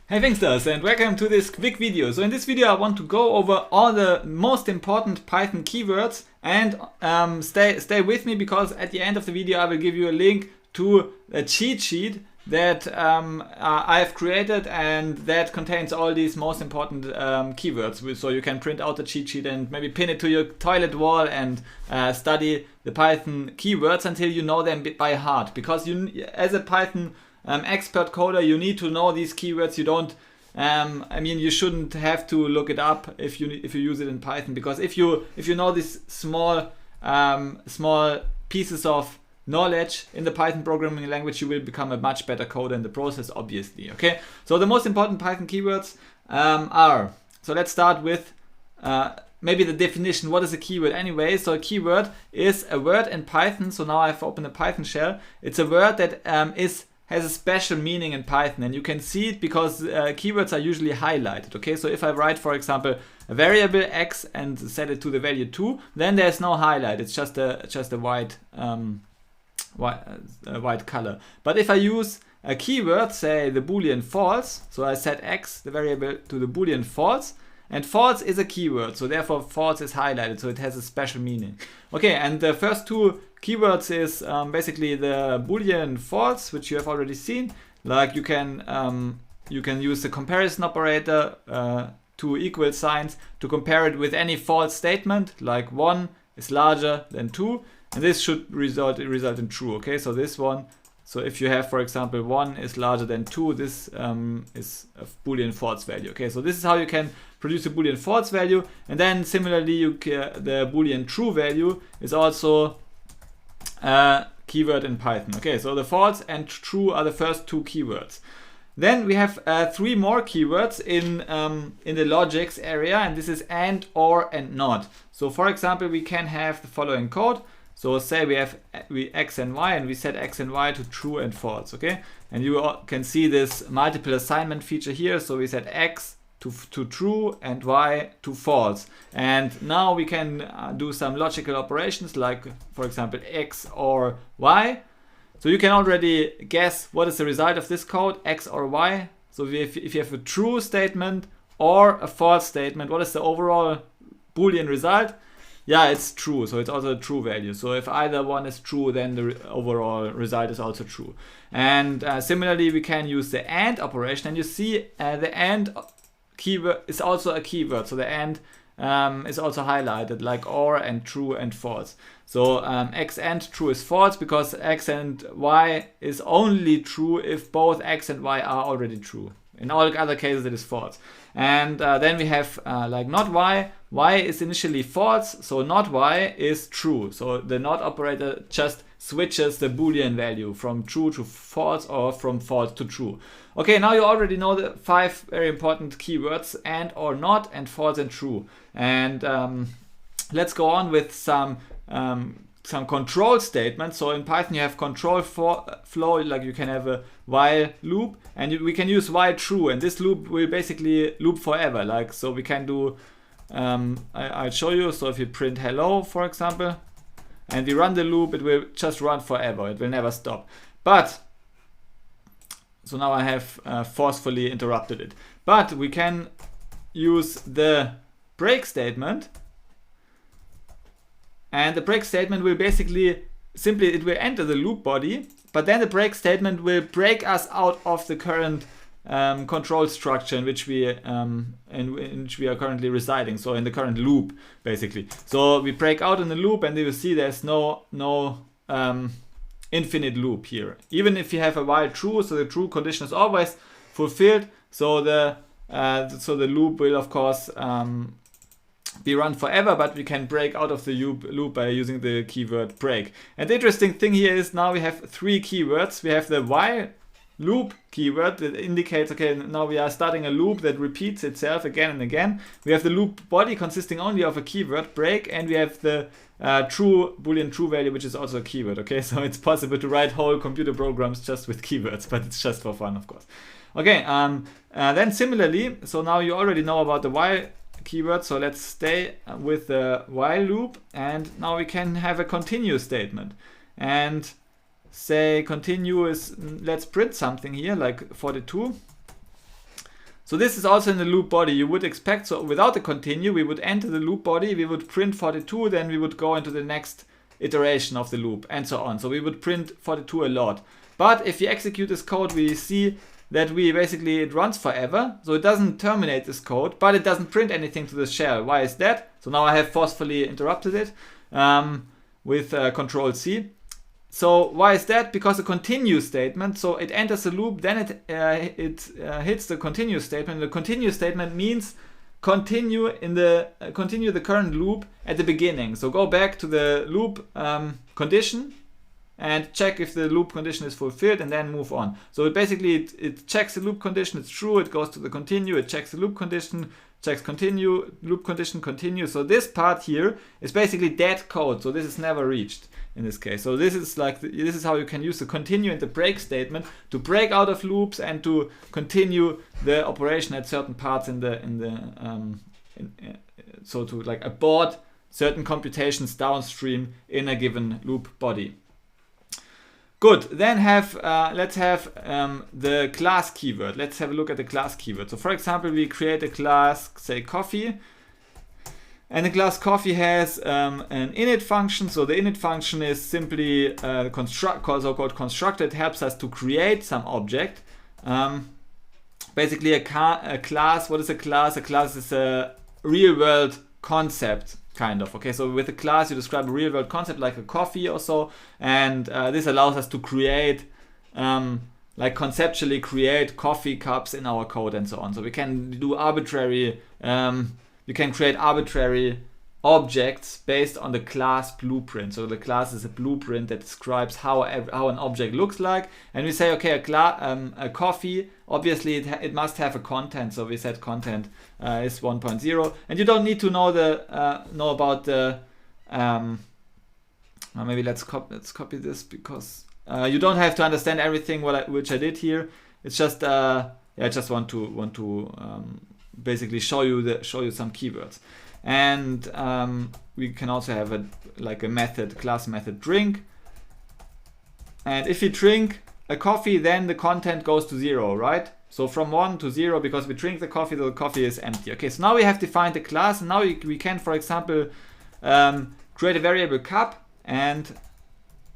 Hey Thinksters, and welcome to this quick video. So in this video I want to go over all the most important Python keywords, and stay with me, because at the end of the video I will give you a link to a cheat sheet that I've created, and that contains all these most important keywords. So you can print out the cheat sheet and maybe pin it to your toilet wall and study the Python keywords until you know them by heart. Because you, as a Python expert coder, you need to know these keywords. You don't you shouldn't have to look it up if you use it in Python, because if you know these small pieces of knowledge in the Python programming language, you will become a much better coder in the process, obviously. Okay, so the most important Python keywords are, so let's start with maybe the definition. What is a keyword anyway? So a keyword is a word in Python. So now I've opened a Python shell. It's a word that has a special meaning in Python, and you can see it because keywords are usually highlighted. Okay, so if I write, for example, a variable x and set it to the value 2, then there's no highlight. It's just a white color. But if I use a keyword, say the Boolean false, so I set x, the variable, to the Boolean false, and false is a keyword, so therefore false is highlighted, so it has a special meaning. Okay, and the first two keywords is basically the Boolean false, which you have already seen. Like you can use the comparison operator, two equal signs, to compare it with any false statement, like 1 is larger than 2, and this should result in true. Okay, so this one, so if you have, for example, 1 is larger than 2, this is a Boolean false value. Okay, so this is how you can produce a Boolean false value. And then similarly, the Boolean true value is also a keyword in Python. Okay, so the false and true are the first two keywords. Then we have 3 more keywords in the logics area, and this is and, or, and not. So for example, we can have the following code. So say we have x and y, and we set x and y to true and false. Okay, and you can see this multiple assignment feature here. So we set x to true and y to false, and now we can do some logical operations, like for example x or y. So you can already guess what is the result of this code, x or y. So if you have a true statement or a false statement, what is the overall Boolean result? Yeah, it's true, so it's also a true value. So if either one is true, then the overall result is also true. And similarly, we can use the AND operation, and you see the AND keyword is also a keyword. So the AND is also highlighted, like or and true and false. So x and true is false, because x and y is only true if both x and y are already true. In all other cases, it is false. And then we have like not y. Y is initially false, so not y is true. So the not operator just switches the Boolean value from true to false, or from false to true. Okay, now you already know the 5 very important keywords, and, or, not, and false and true. And let's go on with some control statements. So in Python you have control flow, like you can have a while loop, and we can use while true, and this loop will basically loop forever. Like, so we can do, I'll show you. So if you print hello, for example, and we run the loop, it will just run forever. It will never stop. But so now I have forcefully interrupted it. But we can use the break statement, and the break statement will basically it will enter the loop body, but then the break statement will break us out of the current control structure in which we are currently residing. So in the current loop, basically. So we break out in the loop, and you will see there's no infinite loop here. Even if you have a while true, so the true condition is always fulfilled. So the loop will of course be run forever, but we can break out of the loop by using the keyword break. And the interesting thing here is now we have 3 keywords. We have the while loop keyword that indicates, okay, now we are starting a loop that repeats itself again and again. We have the loop body consisting only of a keyword break, and we have the true Boolean true value, which is also a keyword. Okay, so it's possible to write whole computer programs just with keywords, but it's just for fun, of course. Okay, then similarly, so now you already know about the while keyword, so let's stay with the while loop, and now we can have a continue statement. And say continue is, let's print something here like 42, So this is also in the loop body. You would expect, so without the continue, we would enter the loop body, we would print 42, then we would go into the next iteration of the loop, and so on. So we would print 42 a lot. But if you execute this code, we see that it runs forever. So it doesn't terminate this code, but it doesn't print anything to the shell. Why is that? So now I have forcefully interrupted it with Control C. So why is that? Because the continue statement, so it enters the loop, then it hits the continue statement. The continue statement means continue the current loop at the beginning. So go back to the loop condition and check if the loop condition is fulfilled, and then move on. So it checks the loop condition, it's true, it goes to the continue, it checks the loop condition, checks continue, loop condition, continue. So this part here is basically dead code, so this is never reached in this case. So this is how you can use the continue and the break statement to break out of loops and to continue the operation at certain parts so to like abort certain computations downstream in a given loop body. Good, then let's have the class keyword. Let's have a look at the class keyword. So for example, we create a class, say coffee, and the class coffee has an init function. So the init function is simply so-called constructor. It helps us to create some object. Basically a class, what is a class? A class is a real world concept. Kind of, okay, so with a class you describe a real world concept like a coffee or so, and this allows us to create, like conceptually create coffee cups in our code and so on. So we can do arbitrary, we can create arbitrary objects based on the class blueprint. So the class is a blueprint that describes how an object looks like, and we say, okay, a coffee, obviously it must have a content. So we said content is 1.0, and you don't need to know about the maybe let's copy this, because you don't have to understand everything which I did here. It's just I just want to basically show you some keywords. And we can also have a method, class method drink. And if you drink a coffee, then the content goes to 0, right? So from 1 to 0, because we drink the coffee is empty. Okay, so now we have defined the class. And now we can, for example, create a variable cup and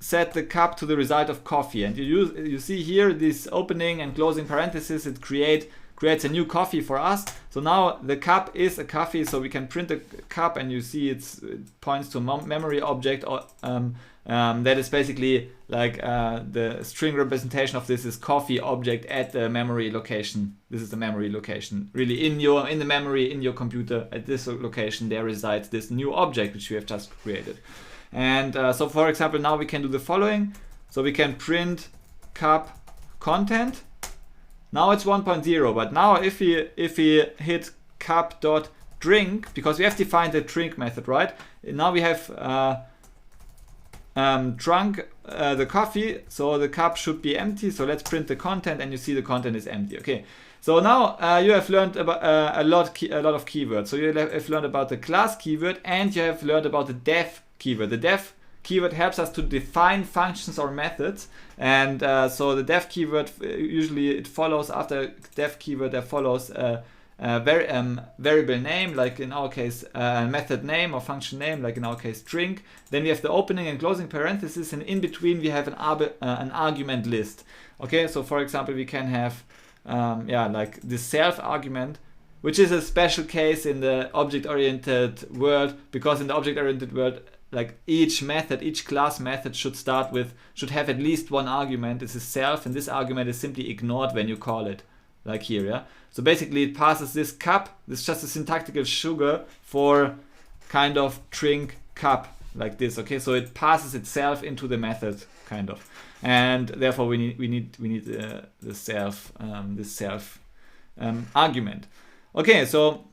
set the cup to the result of coffee. And you see here this opening and closing parentheses. It creates a new coffee for us. So now the cup is a coffee, so we can print the cup, and you see it points to a memory object that is basically like the string representation of this is coffee object at the memory location. This is the memory location. Really in the memory in your computer at this location there resides this new object which we have just created. And so for example, now we can do the following. So we can print cup content. Now it's 1.0, but now if we hit cup.drink, because we have defined the drink method, right? Now we have drunk the coffee, so the cup should be empty. So let's print the content, and you see the content is empty. Okay. So now you have learned about a lot of keywords. So you have learned about the class keyword, and you have learned about the def keyword. The def keyword helps us to define functions or methods, and so the def keyword usually it follows after def keyword there follows a variable name, like in our case method name or function name, like in our case drink. Then we have the opening and closing parentheses, and in between we have an argument list. Okay, so for example we can have like this self argument, which is a special case in the object-oriented world, because in the object-oriented world, like each class method should have at least one argument. This is self, and this argument is simply ignored when you call it, like here, yeah. So basically it passes this cup, this is just a syntactical sugar for kind of drink cup, like this, okay. So it passes itself into the method, kind of, and therefore we need the self, this self argument. Okay, so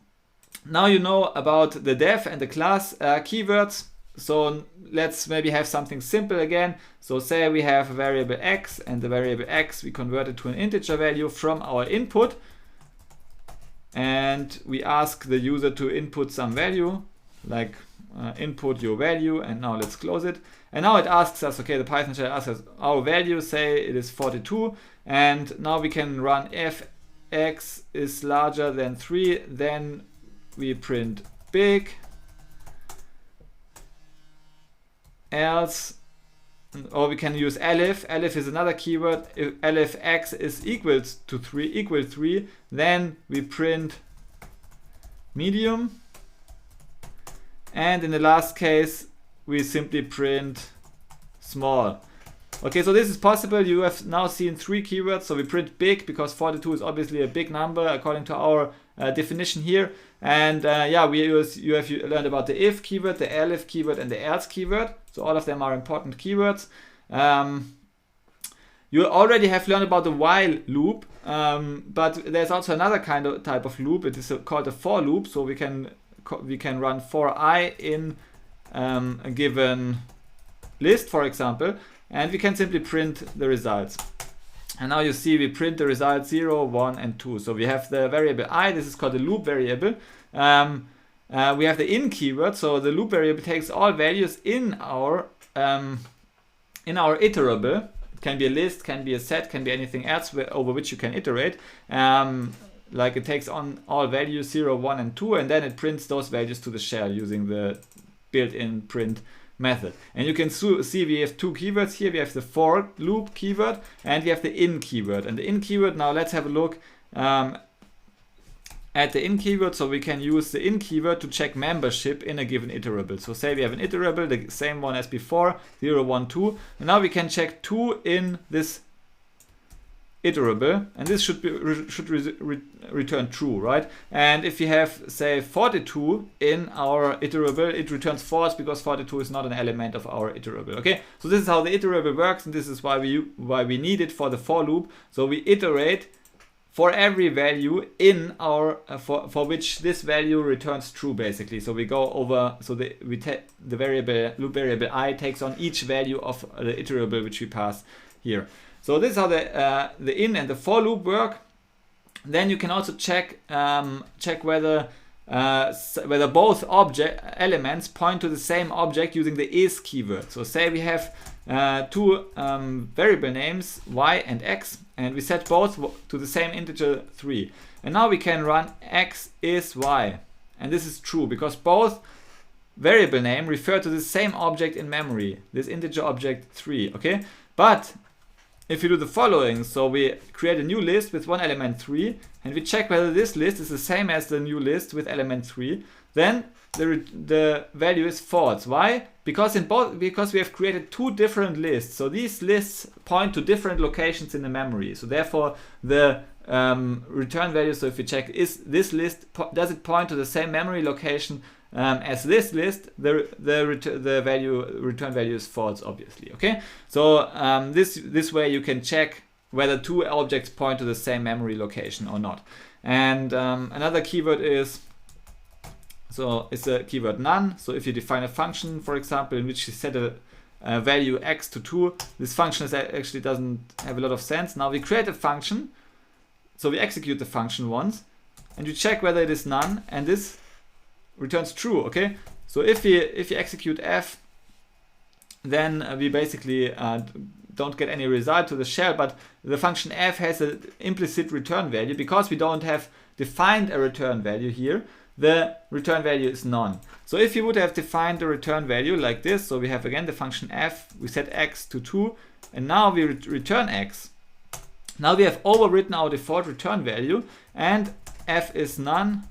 now you know about the def and the class keywords. So let's maybe have something simple again. So say we have a variable x, and the variable x we convert it to an integer value from our input, and we ask the user to input some value, like input your value, and now let's close it. And now it asks us, okay, the Python shell asks us our value, say it is 42, and now we can run x is larger than 3, then we print big. Else, or we can use elif. Elif is another keyword. If elif x is equal to 3, then we print medium. And in the last case, we simply print small. Okay, so this is possible. You have now seen 3 keywords. So we print big because 42 is obviously a big number according to our definition here. And yeah, you have learned about the if keyword, the elif keyword, and the else keyword. So all of them are important keywords. You already have learned about the while loop, but there's also another type of loop. It is called a for loop. So we can run for I in a given list, for example, and we can simply print the results. And now you see we print the results 0, 1, and 2. So we have the variable I. This is called the loop variable. We have the in keyword. So the loop variable takes all values in our iterable. It can be a list, can be a set, can be anything else over which you can iterate. Like it takes on all values 0, 1, and 2, and then it prints those values to the shell using the built-in print method. And you can see we have 2 keywords here. We have the for loop keyword and we have the in keyword. And the in keyword, now let's have a look at the in keyword. So we can use the in keyword to check membership in a given iterable. So say we have an iterable, the same one as before, 0, 1, 2. And now we can check 2 in this iterable, and this should return true, right? And if you have, say, 42 in our iterable, it returns false because 42 is not an element of our iterable. Okay, so this is how the iterable works, and this is why we need it for the for loop. So we iterate for every value in our for which this value returns true, basically. So we go over, so the variable loop variable I takes on each value of the iterable which we pass here. So this is how the in and the for loop work. Then you can also check whether both elements point to the same object using the is keyword. So say we have 2 variable names y and x, and we set both to the same integer 3. And now we can run x is y, and this is true because both variable name refer to the same object in memory, this integer object 3. Okay, but if you do the following, so we create a new list with one element 3, and we check whether this list is the same as the new list with element 3, then the value is false. Why? Because we have created 2 different lists. So these lists point to different locations in the memory. So therefore the return value, so if we check is this list, does it point to the same memory location as this list, the return value is false, obviously. Okay, so this way you can check whether 2 objects point to the same memory location or not. And another keyword is, so it's a keyword none. So if you define a function, for example, in which you set a value x to 2, this function actually doesn't have a lot of sense. Now we create a function, so we execute the function once, and you check whether it is none, and this returns true. Okay, so if we execute f, then we basically don't get any result to the shell, but the function f has an implicit return value. Because we don't have defined a return value here, the return value is none. So if you would have defined the return value like this, so we have again the function f, we set x to 2, and now we return x. Now we have overwritten our default return value, and f is none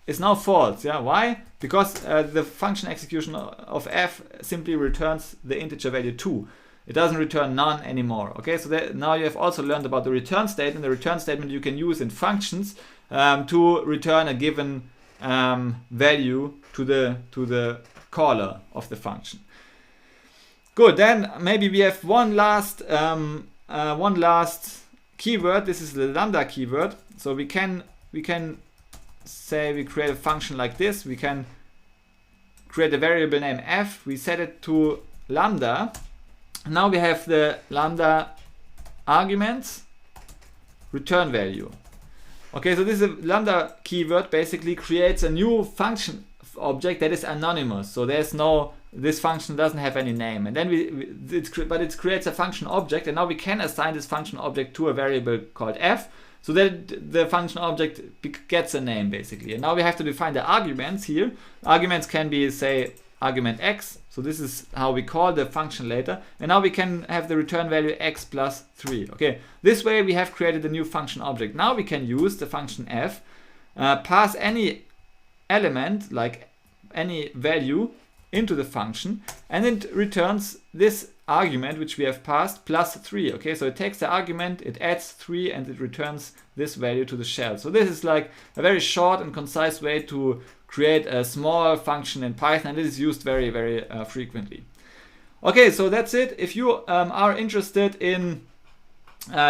is now false. Yeah, why? Because the function execution of f simply returns the integer value 2. It doesn't return none anymore. Okay, so now you have also learned about the return statement. The return statement you can use in functions to return a given value to the caller of the function. Good. Then maybe we have one last keyword. This is the lambda keyword. So we can say we create a function like this. We can create a variable name f. We set it to lambda. Now we have the lambda arguments return value. Okay, so this lambda keyword basically creates a new function object that is anonymous. So there's no this function doesn't have any name, and then it creates a function object, and now we can assign this function object to a variable called f, so that the function object gets a name basically. And now we have to define the arguments here. Arguments can be, say, argument x, so this is how we call the function later, and now we can have the return value x plus 3. Okay, this way we have created a new function object. Now we can use the function f, pass any element, like any value, into the function, and it returns this argument which we have passed plus 3. Okay, so it takes the argument, it adds 3, and it returns this value to the shell. So this is like a very short and concise way to create a small function in Python, and it is used very, very frequently. Okay, so that's it. If you are interested in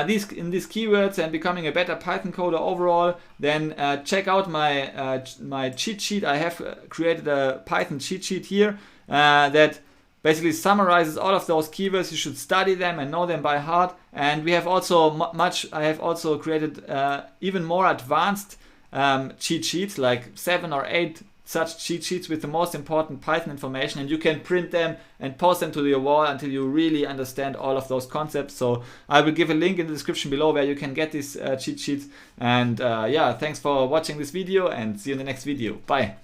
these keywords and becoming a better Python coder overall, then check out my cheat sheet. I have created a Python cheat sheet here that basically summarizes all of those keywords. You should study them and know them by heart. And we have also I have also created even more advanced cheat sheets, like 7 or 8 such cheat sheets with the most important Python information, and you can print them and post them to your wall until you really understand all of those concepts. So I will give a link in the description below where you can get these cheat sheets. And yeah, thanks for watching this video, and see you in the next video. Bye.